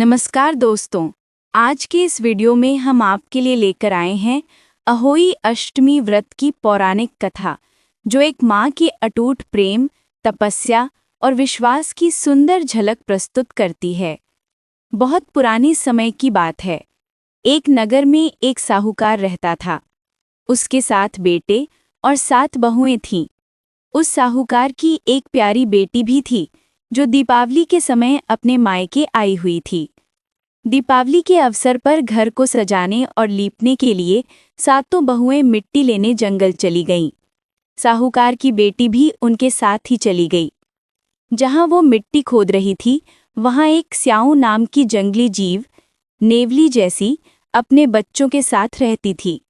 नमस्कार दोस्तों, आज के इस वीडियो में हम आपके लिए लेकर आए हैं अहोई अष्टमी व्रत की पौराणिक कथा, जो एक माँ की अटूट प्रेम, तपस्या और विश्वास की सुंदर झलक प्रस्तुत करती है। बहुत पुरानी समय की बात है। एक नगर में एक साहूकार रहता था। उसके 7 बेटे और 7 बहुएं थीं। उस साहूकार की एक प्यारी बेटी भी थी, जो दीपावली के समय अपने मायके आई हुई थी। दीपावली के अवसर पर घर को सजाने और लीपने के लिए 7 बहुएं मिट्टी लेने जंगल चली गईं। साहूकार की बेटी भी उनके साथ ही चली गई। जहां वो मिट्टी खोद रही थी, वहां एक स्याऊ नाम की जंगली जीव, नेवली जैसी, अपने बच्चों के साथ रहती थी।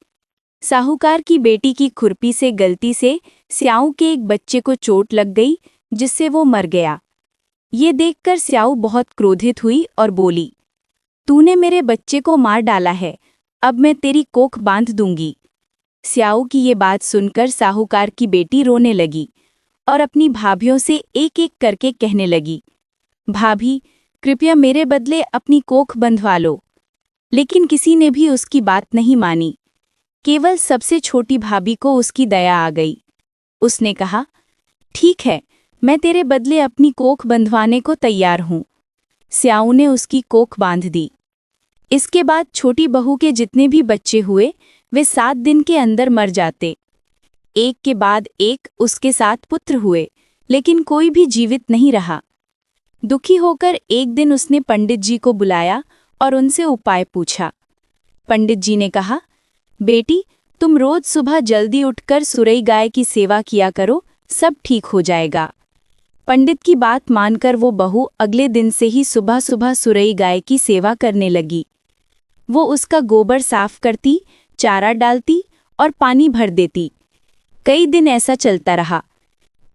साहूकार की बेटी की खुरपी से गलती से स्याऊ के एक बच्चे को चोट लग गई, जिससे वो मर गया। ये देखकर स्याऊ बहुत क्रोधित हुई और बोली, तूने मेरे बच्चे को मार डाला है, अब मैं तेरी कोख बांध दूंगी। स्याऊ की ये बात सुनकर साहूकार की बेटी रोने लगी और अपनी भाभियों से एक-एक करके कहने लगी, भाभी, कृपया मेरे बदले अपनी कोख बंधवा लो। लेकिन किसी ने भी उसकी बात नहीं मानी। केवल सबसे छोटी भाभी को उसकी दया आ गई। उसने कहा, ठीक है, मैं तेरे बदले अपनी कोख बंधवाने को तैयार हूँ। स्याऊ ने उसकी कोख बांध दी। इसके बाद छोटी बहू के जितने भी बच्चे हुए, वे 7 दिन के अंदर मर जाते। एक के बाद एक उसके 7 पुत्र हुए, लेकिन कोई भी जीवित नहीं रहा। दुखी होकर एक दिन उसने पंडित जी को बुलाया और उनसे उपाय पूछा। पंडित जी ने कहा, बेटी, तुम रोज सुबह जल्दी उठकर सुरई गाय की सेवा किया करो, सब ठीक हो जाएगा। पंडित की बात मानकर वो बहू अगले दिन से ही सुबह सुबह सुरई गाय की सेवा करने लगी। वो उसका गोबर साफ करती, चारा डालती और पानी भर देती। कई दिन ऐसा चलता रहा।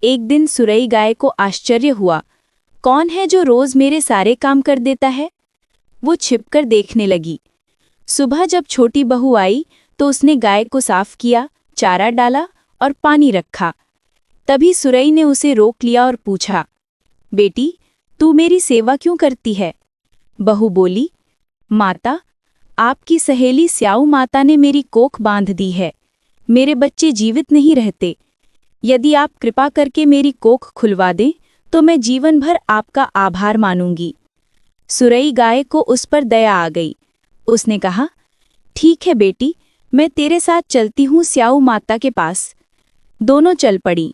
एक दिन सुरई गाय को आश्चर्य हुआ, कौन है जो रोज मेरे सारे काम कर देता है? वो छिपकर देखने लगी। सुबह जब छोटी बहू आई तो उसने गाय को साफ किया, चारा डाला और पानी रखा। तभी सुरई ने उसे रोक लिया और पूछा, बेटी, तू मेरी सेवा क्यों करती है? बहू बोली, माता, आपकी सहेली स्याऊ माता ने मेरी कोख बांध दी है। मेरे बच्चे जीवित नहीं रहते। यदि आप कृपा करके मेरी कोख खुलवा दें तो मैं जीवन भर आपका आभार मानूंगी। सुरई गाय को उस पर दया आ गई। उसने कहा, ठीक है बेटी, मैं तेरे साथ चलती हूँ स्याऊ माता के पास। दोनों चल पड़ी।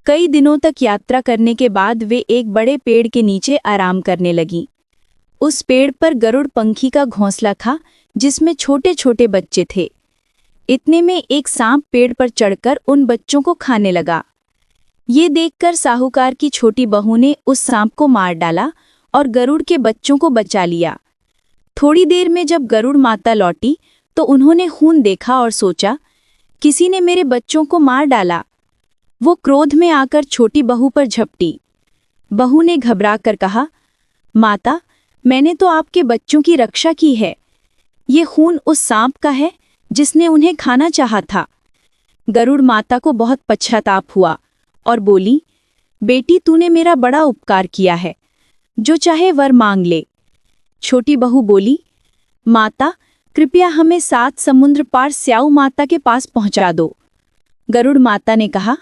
कई दिनों तक यात्रा करने के बाद वे एक बड़े पेड़ के नीचे आराम करने लगीं। उस पेड़ पर गरुड़ पंखी का घोंसला था, जिसमें छोटे छोटे बच्चे थे। इतने में एक सांप पेड़ पर चढ़कर उन बच्चों को खाने लगा। ये देखकर साहूकार की छोटी बहू ने उस सांप को मार डाला और गरुड़ के बच्चों को बचा लिया। थोड़ी देर में जब गरुड़ माता लौटी तो उन्होंने खून देखा और सोचा, किसी ने मेरे बच्चों को मार डाला। वो क्रोध में आकर छोटी बहू पर झपटी। बहू ने घबराकर कहा, माता, मैंने तो आपके बच्चों की रक्षा की है। ये खून उस सांप का है जिसने उन्हें खाना चाहा था। गरुड़ माता को बहुत पश्चाताप हुआ और बोली, बेटी, तूने मेरा बड़ा उपकार किया है, जो चाहे वर मांग ले। छोटी बहू बोली, माता, कृपया हमें 7 समुद्र पार स्याऊ माता के पास पहुंचा दो। गरुड़ माता ने कहा,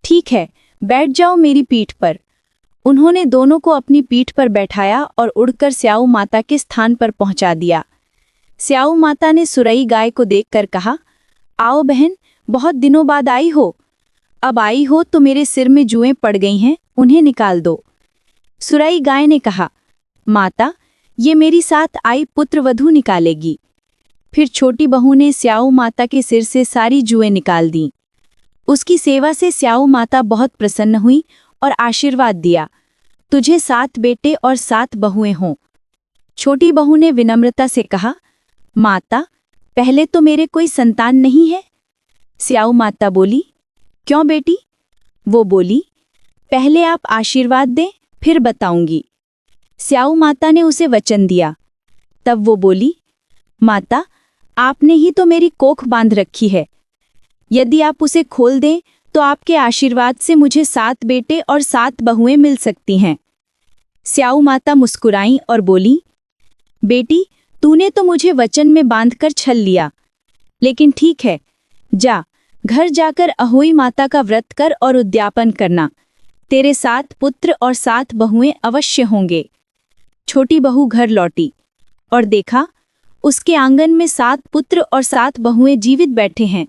ठीक है, बैठ जाओ मेरी पीठ पर। उन्होंने दोनों को अपनी पीठ पर बैठाया और उड़कर स्याऊ माता के स्थान पर पहुंचा दिया। स्याऊ माता ने सुरई गाय को देखकर कहा, आओ बहन, बहुत दिनों बाद आई हो। अब आई हो तो मेरे सिर में जुएं पड़ गई हैं, उन्हें निकाल दो। सुरई गाय ने कहा, माता, ये मेरी साथ आई पुत्रवधू निकालेगी। फिर छोटी बहू ने स्याऊ माता के सिर से सारी जुएं निकाल दीं। उसकी सेवा से स्याऊ माता बहुत प्रसन्न हुई और आशीर्वाद दिया, तुझे 7 बेटे और 7 बहुएं हों। छोटी बहू ने विनम्रता से कहा, माता, पहले तो मेरे कोई संतान नहीं है। स्याऊ माता बोली, क्यों बेटी? वो बोली, पहले आप आशीर्वाद दें, फिर बताऊंगी। स्याऊ माता ने उसे वचन दिया। तब वो बोली, माता, आपने ही तो मेरी कोख बांध रखी है। यदि आप उसे खोल दें तो आपके आशीर्वाद से मुझे 7 बेटे और 7 बहुएं मिल सकती हैं। स्याऊ माता मुस्कुराईं और बोली, बेटी, तूने तो मुझे वचन में बांधकर छल लिया, लेकिन ठीक है, जा, घर जाकर अहोई माता का व्रत कर और उद्यापन करना। तेरे 7 पुत्र और 7 बहुएं अवश्य होंगे। छोटी बहू घर लौटी और देखा, उसके आंगन में 7 पुत्र और 7 बहुएं जीवित बैठे हैं।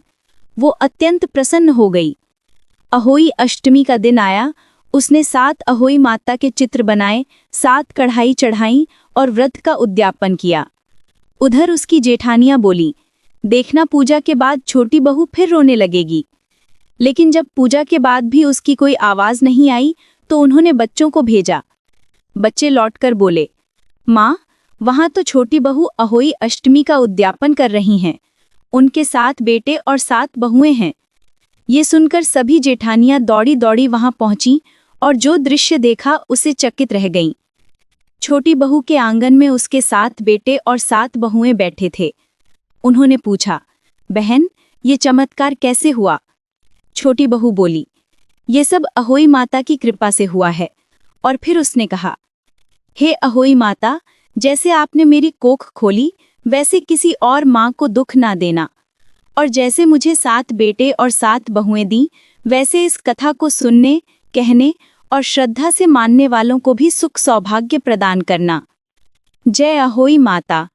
वो अत्यंत प्रसन्न हो गई। अहोई अष्टमी का दिन आया। उसने 7 अहोई माता के चित्र बनाए, 7 कढ़ाई चढ़ाई और व्रत का उद्यापन किया। उधर उसकी जेठानियां बोली, देखना पूजा के बाद छोटी बहू फिर रोने लगेगी। लेकिन जब पूजा के बाद भी उसकी कोई आवाज नहीं आई तो उन्होंने बच्चों को भेजा। बच्चे लौटकर बोले, माँ, वहां तो छोटी बहू अहोई अष्टमी का उद्यापन कर रही हैं। उनके 7 बेटे और 7 बहुएं हैं। ये सुनकर सभी जेठानियां दौड़ी दौड़ी वहां पहुंची और जो दृश्य देखा उसे चकित रह गईं। छोटी बहू के आंगन में उसके 7 बेटे और 7 बहुएं बैठे थे। उन्होंने पूछा, बहन, ये चमत्कार कैसे हुआ? छोटी बहू बोली, ये सब अहोई माता की कृपा से हुआ है। और फिर उसने कहा, हे अहोई माता, जैसे आपने मेरी कोख खोली वैसे किसी और माँ को दुख ना देना, और जैसे मुझे 7 बेटे और 7 बहुएं दी वैसे इस कथा को सुनने, कहने और श्रद्धा से मानने वालों को भी सुख सौभाग्य प्रदान करना। जय अहोई माता।